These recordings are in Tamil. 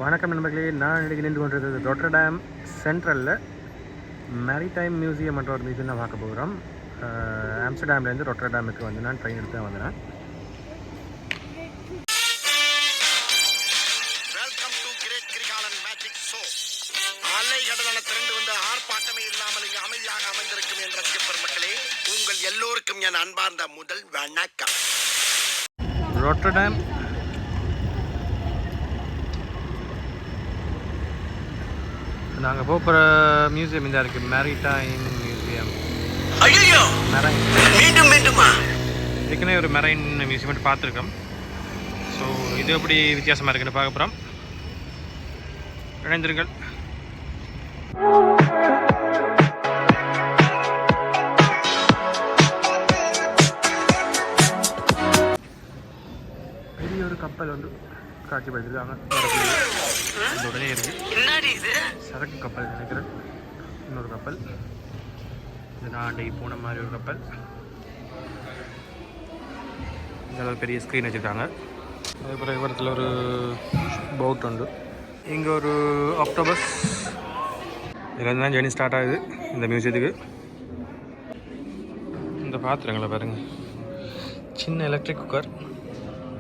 வணக்கம் நண்பர்களே, நான் இன்றைக்கி நின்று கொண்டிருக்கிறது ரொட்டர்டாம் சென்ட்ரலில் மேரிடைம் மியூசியம் என்ற ஒரு மியூசியம் தான் பார்க்க போகிறோம். ஆம்ஸ்டர்டாம்லேருந்து ரொட்டர்டாமுக்கு வந்து நான் ட்ரெயின் எடுத்து தான் வந்தேன். Welcome to great Kirikalan magic show. அலை கடலான திரண்டு வந்து ஆர்ப்பாட்டமே இல்லாமல் இங்கு அமைதியாக அமைந்திருக்கும் என் ரசிக பெருமக்களே, உங்கள் எல்லோருக்கும் என் அன்பார்ந்த முதல் வணக்கம். ரொட்டர்டாம் நாங்கள் போகிற மியூசியம் இந்த இருக்குது, மேரிடைம் மியூசியம். ஐயோ, மீண்டும் மீண்டுமா? ஏற்கனவே ஒரு மெரைன் மியூசியம் மட்டும் பார்த்துருக்கோம். ஸோ இது எப்படி வித்தியாசமாக இருக்குன்னு பார்க்க போகிறோம். இணைந்திருங்கள். பெரிய ஒரு கப்பல் வந்து காட்சிப்படுத்திருக்காங்க. இந்த உடனே இருக்கு சரக்கு கப்பல் நினைக்கிறேன். இன்னொரு கப்பல், இது நாண்டை போன மாதிரி ஒரு கப்பல். இதெல்லாம் பெரிய ஸ்க்ரீன் வச்சுருக்காங்க. அதுக்கப்புறம் இவரத்தில் ஒரு போட் உண்டு. இங்கே ஒரு ஆக்டோபஸ். இதுலேருந்து தான் ஜேர்னி ஸ்டார்ட் ஆகுது இந்த மியூசியத்துக்கு. இந்த பாத்திரங்களை பாருங்கள், சின்ன எலக்ட்ரிக் குக்கர்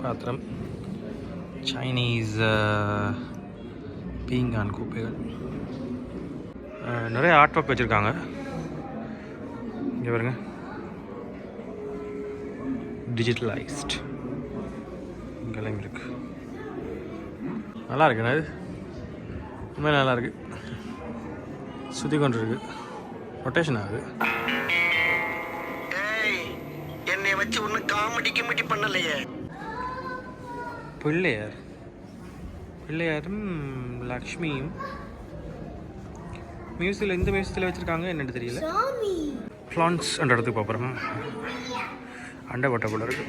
பாத்திரம், சைனீஸ் பீங்கான் கூப்பைகள், நிறைய ஆர்ட் ஒர்க் வச்சுருக்காங்க. இங்கே பாருங்க, டிஜிட்டலைஸ்ட் இங்கெல்லாம் இருக்கு. நல்லா இருக்குண்ணா, இது உண்மையில நல்லா இருக்கு. சுற்றி கொண்டு இருக்கு, ரொட்டேஷன் ஆகுது. என்னை வச்சு ஒன்றும் காமெடி கிமெடி பண்ணலையே. பிள்ளையாரும் லக்ஷ்மியும் மியூசியத்தில், இந்த மியூசியத்தில் வச்சுருக்காங்க என்னென்னு தெரியல. ஃப்ளான்ஸ் என்ற இடத்துக்கு போகிறோம். அண்டை கோட்டை போல இருக்கு.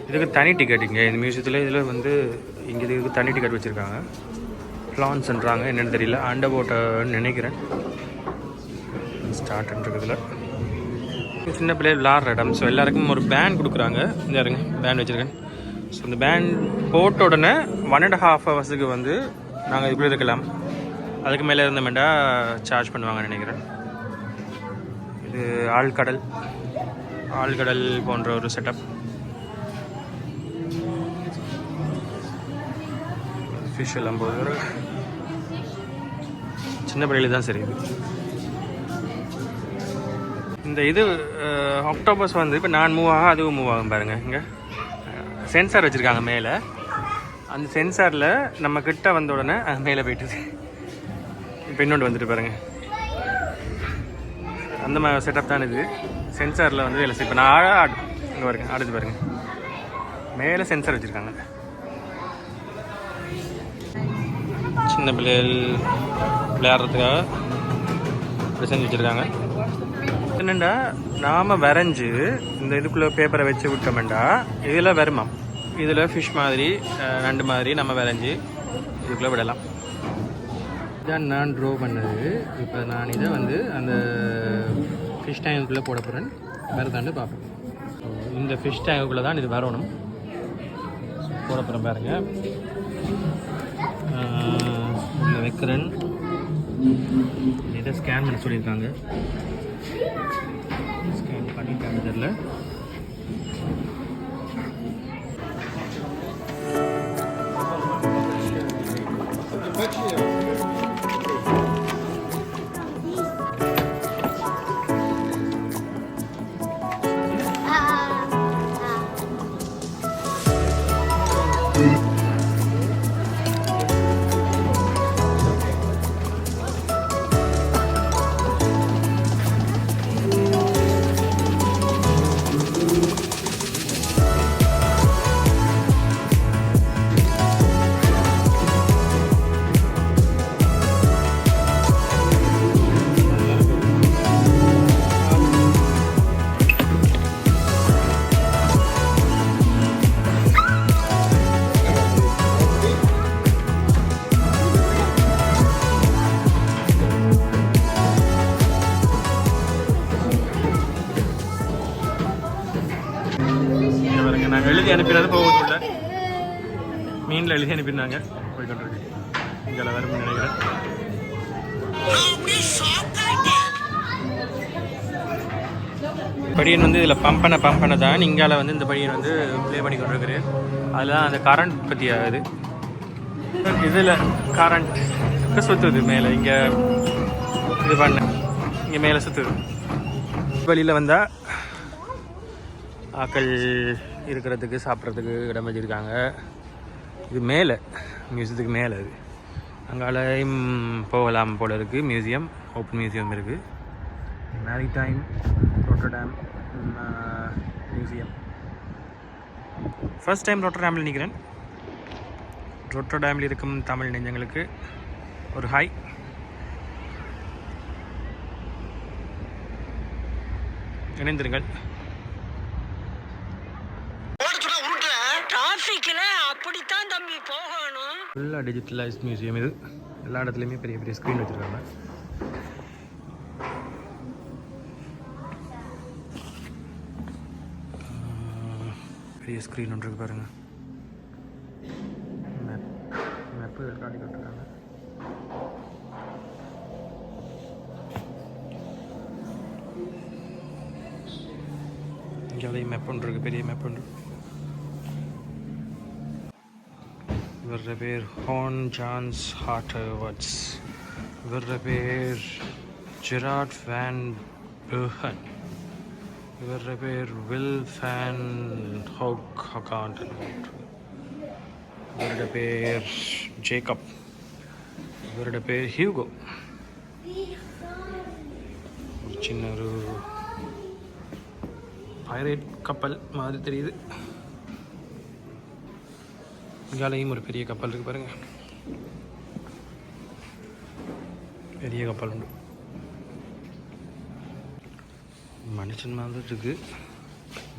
இதுக்கு தனி டிக்கெட் இங்கே இந்த மியூசியத்தில். இதில் வந்து இங்கே இதுக்கு தனி டிக்கெட் வச்சுருக்காங்க. ஃப்ளான்ஸ்ன்றாங்க, என்னென்னு தெரியல. அண்டை கோட்டைன்னு நினைக்கிறேன். ஸ்டார்ட்ன்றதுல சின்ன பிள்ளைகள் விளாட்ற இடம். ஸோ எல்லாருக்கும் ஒரு பேண்ட் கொடுக்குறாங்க. இந்த இருங்க, பேண்ட் வச்சுருக்கேன். ஸோ இந்த பேண்ட் போட்ட உடனே 1.5 hours வந்து நாங்கள் இதுக்குள்ளே இருக்கலாம். அதுக்கு மேலே இருந்தோம்டா சார்ஜ் பண்ணுவாங்கன்னு நினைக்கிறேன். இது ஆழ்கடல் போன்ற ஒரு செட்டப். ஃபிஷ் எல்லாம் போது சின்ன பிள்ளைகள் தான் சரி. இந்த இது ஆக்டோபஸ் வந்து இப்போ நான் மூவ் ஆகும், அதுவும் மூவ் ஆகும் பாருங்கள். இங்கே சென்சார் வச்சுருக்காங்க மேலே. அந்த சென்சாரில் நம்ம கிட்ட வந்த உடனே அது மேலே போயிட்டுது. இப்போ இன்னொன்று வந்துட்டு பாருங்கள், அந்த மாதிரி செட்டப் தான் இது. சென்சாரில் வந்து வேலை செய்யும். இப்போ நான் இங்கே பாருங்க, ஆடுது பாருங்கள், மேலே சென்சார் வச்சுருக்காங்க. சின்ன பிள்ளைகள் விளையாடுறதுக்காக செஞ்சு வச்சுருக்காங்க. என்னென்னா, நாம் வரைஞ்சி இந்த இதுக்குள்ளே பேப்பரை வச்சு விட்டோம்டா இதில் வருமாம். இதில் ஃபிஷ் மாதிரி, நண்டு மாதிரி நம்ம வரைஞ்சி இதுக்குள்ளே விடலாம். இதான் நான் ட்ரோ பண்ணது. இப்போ நான் இதை வந்து அந்த ஃபிஷ் டேங்குக்குள்ளே போட போகிறேன். வருதாண்டு பார்ப்போம். இந்த ஃபிஷ் டேங்குக்குள்ளே தான் இது வரணும். போட போகிறேன் பாருங்கள். இதில் வைக்கிறேன். இதை ஸ்கேன் பண்ண சொல்லியிருக்காங்க. ஸ்கேன் பண்ணிட்டாங்க தெரியல. நாங்கள் எழுதி அனுப்பினது போகுதுள்ள மீனில் எழுதி அனுப்பினாங்க போய்கொண்டிருக்கு இங்கே வரும்னு நினைக்கிறேன். படியன் வந்து இதில் பம்பனை தான் இங்கால வந்து இந்த படியன் வந்து ப்ளே பண்ணி கொண்டிருக்கிறேன். அதில் அந்த கரண்ட் பற்றி ஆகுது. இதில் கரண்ட் சுற்றுது மேலே இங்கே இது பண்ண இங்கே மேலே சுற்றுது. வழியில் வந்தால் ஆக்கள் இருக்கிறதுக்கு சாப்பிட்றதுக்கு இடம் வச்சுருக்காங்க. இது மேலே மியூசியத்துக்கு மேலே அது அங்காலையும் போகலாம் போல் இருக்குது. மியூசியம் ஓப்பன் மியூசியம் இருக்குது. Maritime Rotterdam museum. First time ரோட்டர்டாமில் நிற்கிறேன். ரோட்டர்டாமில் இருக்கும் தமிழ் நெஞ்சங்களுக்கு ஒரு ஹாய். இணைந்திருங்கள். அப்படித்தான் தம்பி போகணும். ஃபுல்லாக டிஜிட்டலைஸ்ட் மியூசியம் இது. எல்லா இடத்துலையுமே பெரிய பெரிய ஸ்க்ரீன் வச்சுருக்காங்க. பெரிய ஸ்க்ரீன் ஒன்று இருக்கு பாருங்கள். மேப்பு காட்டி கொடுத்துருக்காங்க. இங்கே மேப் ஒன்று இருக்குது, பெரிய மேப் ஒன்று. இவர பேர் ஹார்ன் ஜான்ஸ் ஹார்ட்வர்ட்ஸ். இவர பேர் ஜெராட் வேன் பெர்ஹன். இவர பேர் வில் ஃபேன் ஹோக் ஹகாண்டன். இவருடைய பேர் ஜேக்கப். இவருடைய பேர் ஹியூகோ. ஒரு சின்ன ஒரு பைரேட் கப்பல் மாதிரி தெரியுது. இங்காலையும் ஒரு பெரிய கப்பல் இருக்குது பாருங்க. பெரிய கப்பல் உண்டு. மனுஷன் மாதிரி இருக்குது.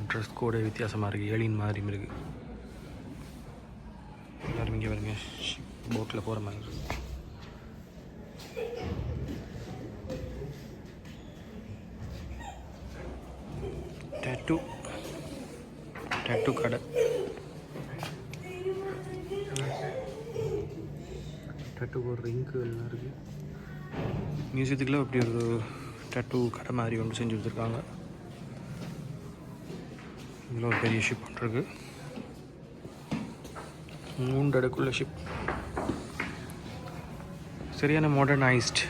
ட்ரெஸ் கோட வித்தியாசமாக இருக்குது. ஏலியன் மாதிரியும் இருக்குது. எல்லாரும் இங்கே வருங்க. போட்டில் போகிற மாதிரி இருக்குது. டேட்டூ கடை. டேட்டூ ஒரு ரிங்கு எல்லாம் இருக்குது. மியூசியத்துக்குள்ள அப்படி ஒரு டேட்டூ கடை மாதிரி ஒன்று செஞ்சு வச்சுருக்காங்க. இதில் ஒரு பெரிய ஷிப் ஒன்று இருக்குது. 3 அடுக்குள்ள ஷிப். சரியான மாடர்னைஸ்ட்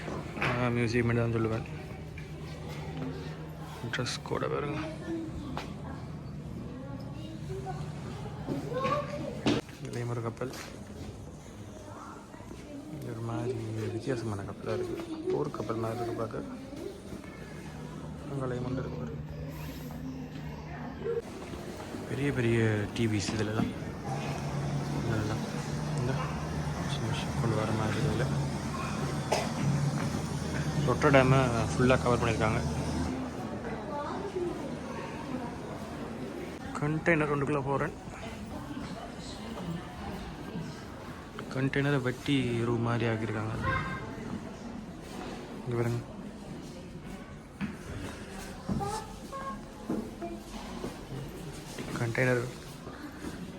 மியூசியம் தான் சொல்லுவேன். ட்ரெஸ் கூட பாருங்க. இதுலேயும் ஒரு கப்பல். ஒரு மாதிரி வித்தியாசமான கப்பலாக இருக்குது. போர் கப்பல் மாதிரி இருக்குது பார்க்க. அங்கேயும் ஒன்று இருக்கு. பெரிய பெரிய டிவிஸ் இதிலலாம் இதெல்லாம் இந்த சின்ன ஷிப் கொண்டு வர மாதிரி இதில். ரொட்டர்டாமை ஃபுல்லாக கவர் பண்ணியிருக்காங்க. கண்டெய்னர் ஒன்றுக்குள்ளே போகிறேன். கண்டெய்னரை வெட்டி ரூம் மாதிரி ஆக்கியிருக்காங்க. இங்கே பாருங்க. கண்டெய்னர்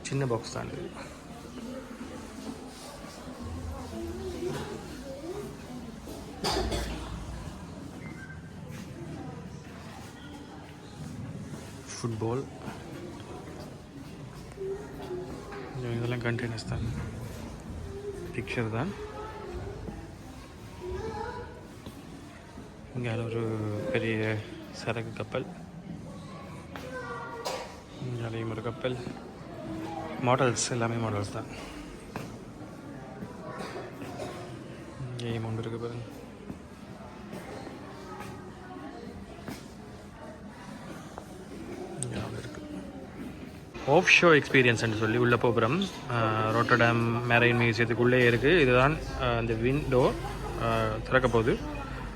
சின்ன பாக்ஸ் தான் இது. ஃபுட்பால். இதெல்லாம் கண்டெய்னர்ஸ் தான். பிக்சர் தான். இங்கே ஒரு பெரிய சரக்கு கப்பல். இங்கேயும் ஒரு கப்பல். மாடல்ஸ் எல்லாமே மாடல்ஸ் தான். இங்கேயும் ஒன்று இருக்கு பாருங்க. ஆஃப் ஷோ எக்ஸ்பீரியன்ஸ்ன்னு சொல்லி உள்ள போகிறோம். ரோட்டர்டாம் மெரைன் மியூசியத்துக்குள்ளே இருக்குது. இதுதான் இந்த விண்டோ திறக்க போகுது.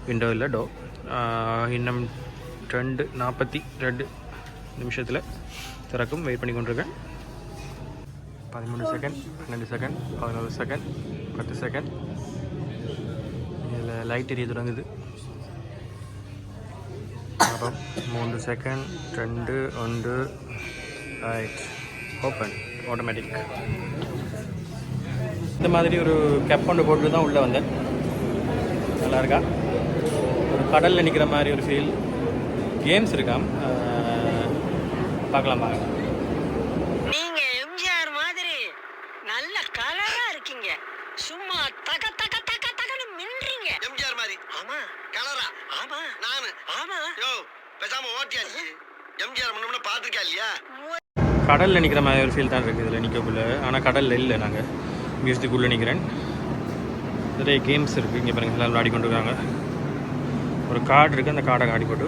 விண்டோ இல்லை, டோ. இன்னும் 2:42 நிமிஷத்தில் திறக்கும். வெயிட் பண்ணி கொண்டிருக்கேன். 13 செகண்ட், 12 செகண்ட், 11 செகண்ட், 10 செகண்ட். இதில் லைட் எரிய தொடங்குது. அப்புறம் 3 செகண்ட், 2, 1 ரைட். Open automatic. இந்த மாதிரி ஒரு கேப் கொண்டு போட்டு தான் உள்ளே வந்தேன். நல்லா இருக்கா? ஒரு கடலில் நிற்கிற மாதிரி ஒரு ஃபீல். கேம்ஸ் இருக்காம், பார்க்கலாம் பாருங்க. நீங்க எம்ஜிஆர் மாதிரி நல்ல கலரா இருக்கீங்க. சும்மா தக தக தக தகன்னு மின்றீங்க. எம்ஜிஆர் மாதிரி ஆமா கலரா ஆமா நானு ஆமா. யோ பேசாம ஓட்டியாச்சு. எம்ஜிஆர் முன்ன பார்த்துருக்கா இல்லையா? கடலில் நிற்கிற மாதிரி ஒரு ஃபீல் தான் இருக்குது இதில் நிற்கக்குள்ளே. ஆனால் கடலில் இல்லை, நாங்கள் மியூசிக்குள்ளே நிற்கிறேன். நிறைய கேம்ஸ் இருக்குது இங்கே பாருங்கள், எல்லோரும் விளையாடி கொண்டு இருக்காங்க. ஒரு கார்டு இருக்குது, அந்த கார்டை காடி போட்டு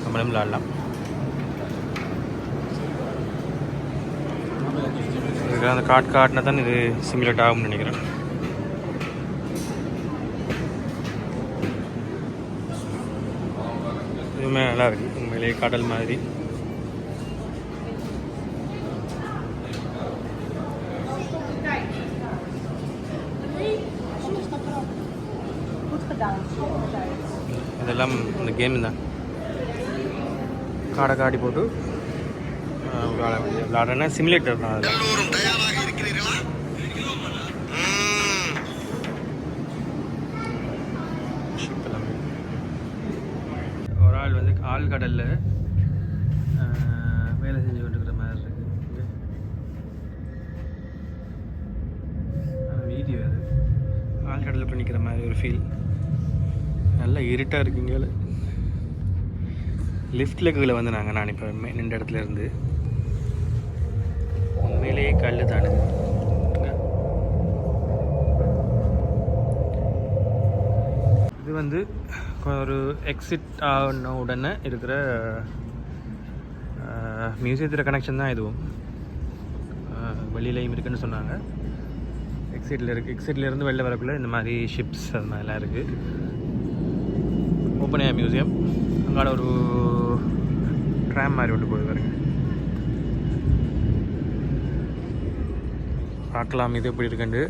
நம்மளும் விளையாடலாம். இதுக்கு அந்த கார்டு காட்டினா தான் இது சிமுலேட் ஆகும்னு நினைக்கிறேன். இதுவுமே நல்லா இருக்குது உண்மையிலேயே கடல் மாதிரி. இதெல்லாம் இந்த கேம் தான். காடை காடி போட்டு விளையாடுறேன்னா சிமுலேட்டர் தான் அதில். எல்லோரும் தயாராக இருக்கிறீர்களா? ஷிப் எல்லாமே. ஒரு ஆள் வந்து ஆழ்கடலில் வேலை செஞ்சு கொண்டிருக்கிற மாதிரி இருக்குது. வீடியோ அது ஆழ்கடலில் போய் நிற்கிற மாதிரி ஒரு ஃபீல். நல்லா இருட்டாக இருக்குங்க. லிஃப்ட்டில் கீழே வந்து நான் இப்போ நின்ற இடத்துல இருந்து உண்மையிலேயே கல் தானே. இது வந்து ஒரு எக்ஸிட் ஆன உடனே இருக்கிற மியூசியத்தில் கனெக்ஷன் தான். இதுவும் வெளியிலையும் இருக்குதுன்னு சொன்னாங்க. எக்ஸிட்டில் இருக்குது. எக்ஸிட்லேருந்து வெளில வரக்குள்ளே இந்த மாதிரி ஷிப்ஸ் அது மாதிரிலாம் இருக்குது. Open air museum. அங்காட ஒரு ட்ராம் மாதிரி விட்டு போய் பாருங்க, பார்க்கலாம் இது எப்படி இருக்குண்டு.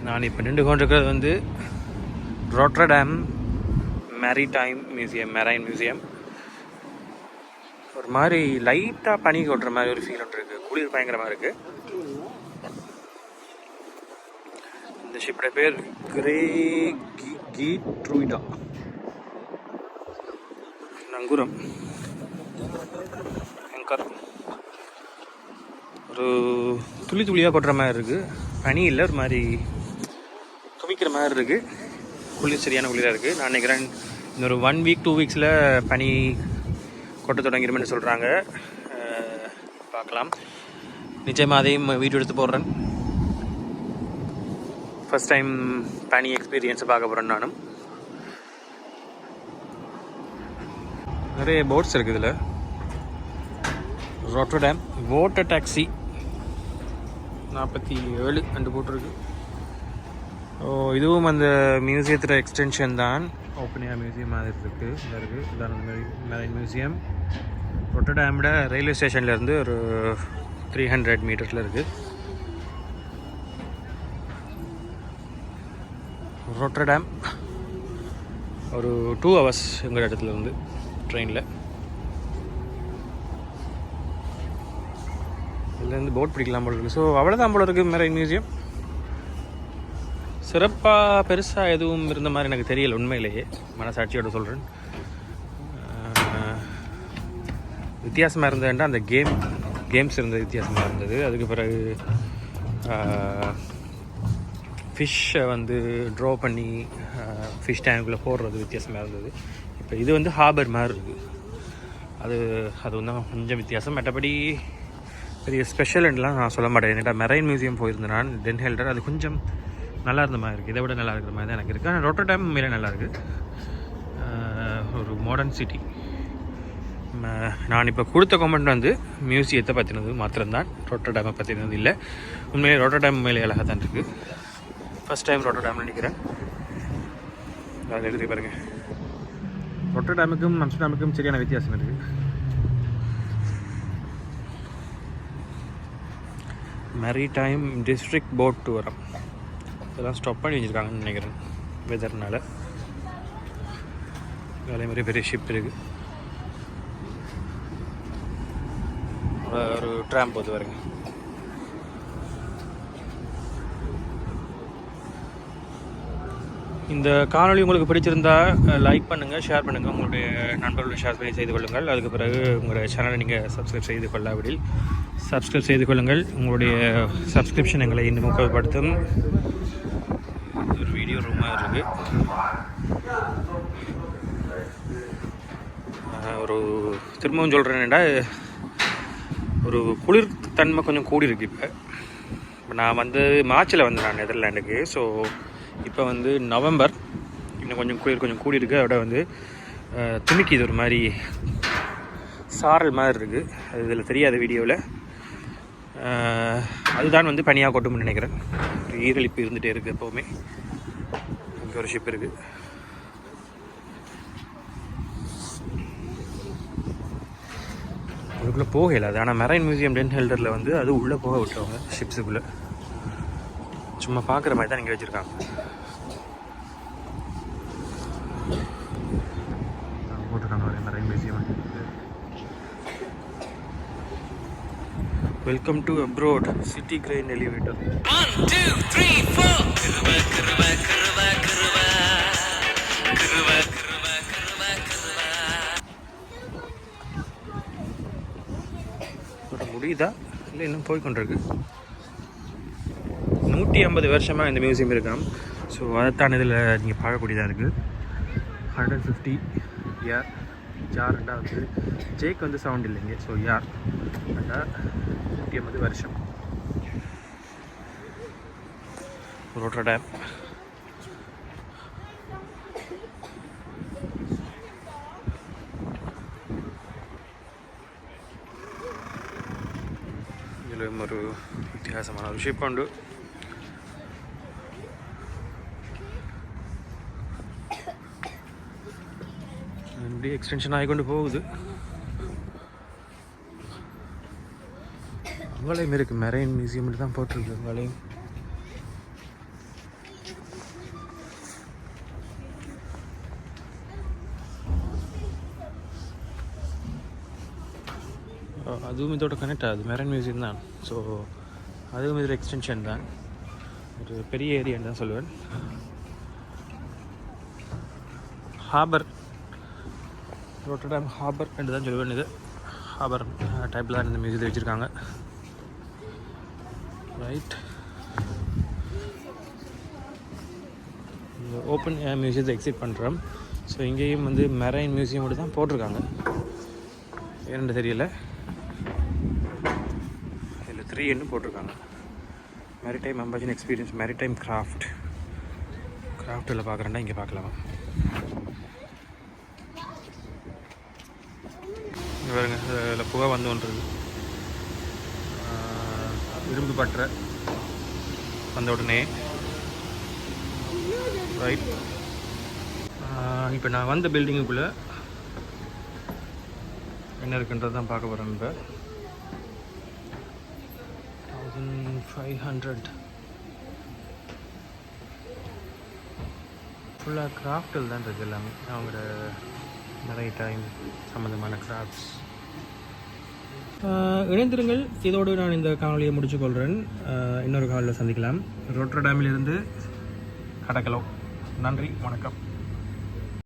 நான் இப்போ நின்று கொண்டிருக்கிறது வந்து Rotterdam maritime museum, marine museum. ஒரு மாதிரி லைட்டாக பனி கொட்டுற மாதிரி ஒரு ஃபீல் ஒன்று இருக்குது. குளிர் பயங்கரமாக இருக்குது. இந்த ஷிப்போட பேர் கீட்ரூய்டா நங்குரம் அங்கர். ஒரு துளி துளியாக கொட்டுற மாதிரி இருக்குது. பனி இல்லை, ஒரு மாதிரி துமிக்கிற மாதிரி இருக்குது. குளிர் சரியான குளிராக இருக்குது. நான் நினைக்கிறேன் இன்னொரு 1 வீக் 2 வீக்ஸில் பனி கொட்ட தொடங்கிடுமென்னு சொல்கிறாங்க. பார்க்கலாம். நிச்சயமாக அதையும் வீடியோ எடுத்து போடுறேன். ஃபஸ்ட் டைம் பனி எக்ஸ்பீரியன்ஸை பார்க்க போகிறேன் நானும். நிறைய போட்ஸ் இருக்குது இதில். ராட்டர்டாம் வாட்டர் டாக்ஸி 47 அண்டு போட்டிருக்கு. இதுவும் அந்த மியூசியத்தில் எக்ஸ்டென்ஷன் தான். ஓப்பன் ஏர் மியூசியம் மாதிரி இருக்குது. இதாக இருக்குது. இதான் அந்த மெரைன் மியூசியம். ராட்டர்டாமோட ரயில்வே ஸ்டேஷன்லேருந்து ஒரு 300 மீட்டரில் இருக்குது. ராட்டர்டாம் ஒரு 2 hours எங்கள் இடத்துல இருந்து ட்ரெயினில். இதுலேருந்து போட் பிடிக்கலாம் போல இருக்குது. ஸோ அவ்வளோதான் போல இருக்குது மெரைன் மியூசியம். சிறப்பாக பெருசாக எதுவும் இருந்த மாதிரி எனக்கு தெரியல உண்மையிலேயே, மனசாட்சியோடு சொல்கிறேன். வித்தியாசமாக இருந்ததுன்னா அந்த கேம்ஸ் இருந்தது, வித்தியாசமாக இருந்தது. அதுக்கு பிறகு ஃபிஷ்ஷை வந்து ட்ரா பண்ணி ஃபிஷ் டேங்குள்ளே போடுறது வித்தியாசமாக இருந்தது. இப்போ இது வந்து ஹார்பர் மாதிரி இருக்குது. அது வந்து கொஞ்சம் வித்தியாசம். மற்றபடி பெரிய ஸ்பெஷல்லாம் நான் சொல்ல மாட்டேன். என்னடா மெரைன் மியூசியம் போயிருந்தேன் நான், டென் ஹெல்டர். அது கொஞ்சம் நல்லா இருந்த மாதிரி இருக்குது. இதை விட நல்லா இருக்கிற மாதிரி தான் எனக்கு இருக்குது. ஆனால் ராட்டர்டாம் மேலே நல்லா இருக்குது. ஒரு மாடர்ன் சிட்டி. நான் இப்போ கொடுத்த கமெண்ட் வந்து மியூசியத்தை பற்றினது மாத்திரம்தான், ராட்டர்டாமை பற்றினது இல்லை. உண்மையிலே ராட்டர்டாம் மேலே அழகாக தான் இருக்குது. ஃபஸ்ட் டைம் ராட்டர்டாம் நினைக்கிறேன். அதில் எழுதி பாருங்கள். ராட்டர்டாமுக்கும் அம்ஸ்டர்டாமுக்கும் சரியான வித்தியாசம் இருக்குது. மேரிடைம் டிஸ்ட்ரிக்ட் போட் டூரம் இதெல்லாம் ஸ்டாப் பண்ணி வச்சுருக்காங்கன்னு நினைக்கிறேன். வெதர்னால. அதே மாதிரி பெரிய ஷிப் இருக்குது. ஒரு ட்ராம் போது வருங்க. இந்த காணொளி உங்களுக்கு பிடிச்சிருந்தா லைக் பண்ணுங்கள், ஷேர் பண்ணுங்கள், உங்களுடைய நண்பர்களுடன் ஷேர் பண்ணி செய்து கொள்ளுங்கள். அதுக்கு பிறகு உங்களுடைய சேனலை நீங்கள் சப்ஸ்கிரைப் செய்து கொள்ளாவிடில் சப்ஸ்கிரைப் செய்து கொள்ளுங்கள். உங்களுடைய சப்ஸ்கிரிப்ஷன் எங்களை இன்னும் ஊக்கப்படுத்தும். ஒரு வீடியோ ரூமாக இருக்குது. ஒரு திரும்பவும் சொல்கிறேன்டா, ஒரு குளிர் தன்மை கொஞ்சம் கூடி இருக்கு. இப்போ நான் வந்து மார்ச்சில் வந்தேன் நான் நெதர்லாண்டுக்கு. ஸோ இப்போ வந்து நவம்பர், இன்னும் கொஞ்சம் குளிர் கொஞ்சம் கூடி இருக்குது. அதோட வந்து துணிக்குது ஒரு மாதிரி சாரல் மாதிரி இருக்குது. அது இதில் தெரியாத வீடியோவில். அதுதான் வந்து பனியாக கொட்டும்னு நினைக்கிறேன். ஈரலிப்பு இருந்துகிட்டே இருக்குது எப்போவுமே. இங்கே ஒரு ஷிப் இருக்குது. அதுக்குள்ளே போகல. அது ஆனால் மெரைன் மியூசியம் டென் ஹெல்டரில் வந்து அது உள்ளே போக விட்டுருவாங்க ஷிப்ஸுக்குள்ளே. சும்மா பார்க்குற மாதிரி தான் இங்கே வச்சுருக்காங்க. போட்டிருக்காங்க marine museum. Welcome to அப்ரோட் city grain elevator. 1 2 3 4 கிருவ கிருவ கிருவ கிருவ கிருவ கிருவ கிருவ கிருவ. முடியுதா இல்லை இன்னும் போய்கொண்டிருக்கு. 150 வருஷமாக இந்த மியூசியம் இருக்காம். ஸோ அதைத்தான் இதில் நீங்கள் பார்க்கக்கூடியதாக இருக்குது. 150 யார் ஜார்ண்டா வந்து ஜேக் வந்து சவுண்ட் இல்லைங்க. ஸோ யார் ரெண்டா 150 வருஷம். Rotterdam. இதில் ஒரு வித்தியாசமான ஒரு ஷிப் உண்டு. இப்படி எக்ஸ்டென்ஷன் ஆகிக்கொண்டு போகுது. அங்களையும் இருக்குது. மெரைன் மியூசியம் தான் போட்டிருக்கு. அங்களையும் அதுவும் இதோட கனெக்ட் ஆகுது. மெரைன் மியூசியம் தான். ஸோ அதுவும் இதில் எக்ஸ்டென்ஷன் தான். ஒரு பெரிய ஏரியான்னு தான் சொல்லுவேன். ஹார்பர், ரோட்டர்டாம் ஹார்பர் என்று தான் சொல்லுவேன். இது ஹார்பர் டைப்பில் தான் இந்த மியூசியத்தை வச்சுருக்காங்க. ரைட். இந்த ஓப்பன் ஏர் மியூசியத்தை எக்ஸிட் பண்ணுறோம். ஸோ இங்கேயும் வந்து மெரைன் மியூசியமோடு தான் போட்டிருக்காங்க. ஏன்னு தெரியல. இதில் 3 போட்டிருக்காங்க. மேரிடைம் அம்பாஜின் எக்ஸ்பீரியன்ஸ் மேரிடைம் கிராஃப்டில் பார்க்குறேன்னா இங்கே பார்க்கலாமா. பாருங்க, அதில் புகை வந்து ஒன்றுது. இரும்பு பற்ற வந்த உடனே ரைட். இப்போ நான் வந்த பில்டிங்குக்குள்ளே என்ன இருக்குன்றது தான் பார்க்க போகிறேன். இப்போ 1500 ஃபுல்லாக கிராஃப்டில் தான் இருக்குது எல்லாமே. அவங்களோட நிறைய டைம் சம்மந்தமான கிராஃப்ட்ஸ். இணைந்திருங்கள். இதோடு நான் இந்த காணொலியை முடிச்சுக்கொள்கிறேன். இன்னொரு காணொலியில் சந்திக்கலாம். ரோட்டர்டாமிலிருந்து கடக்கலோ. நன்றி, வணக்கம்.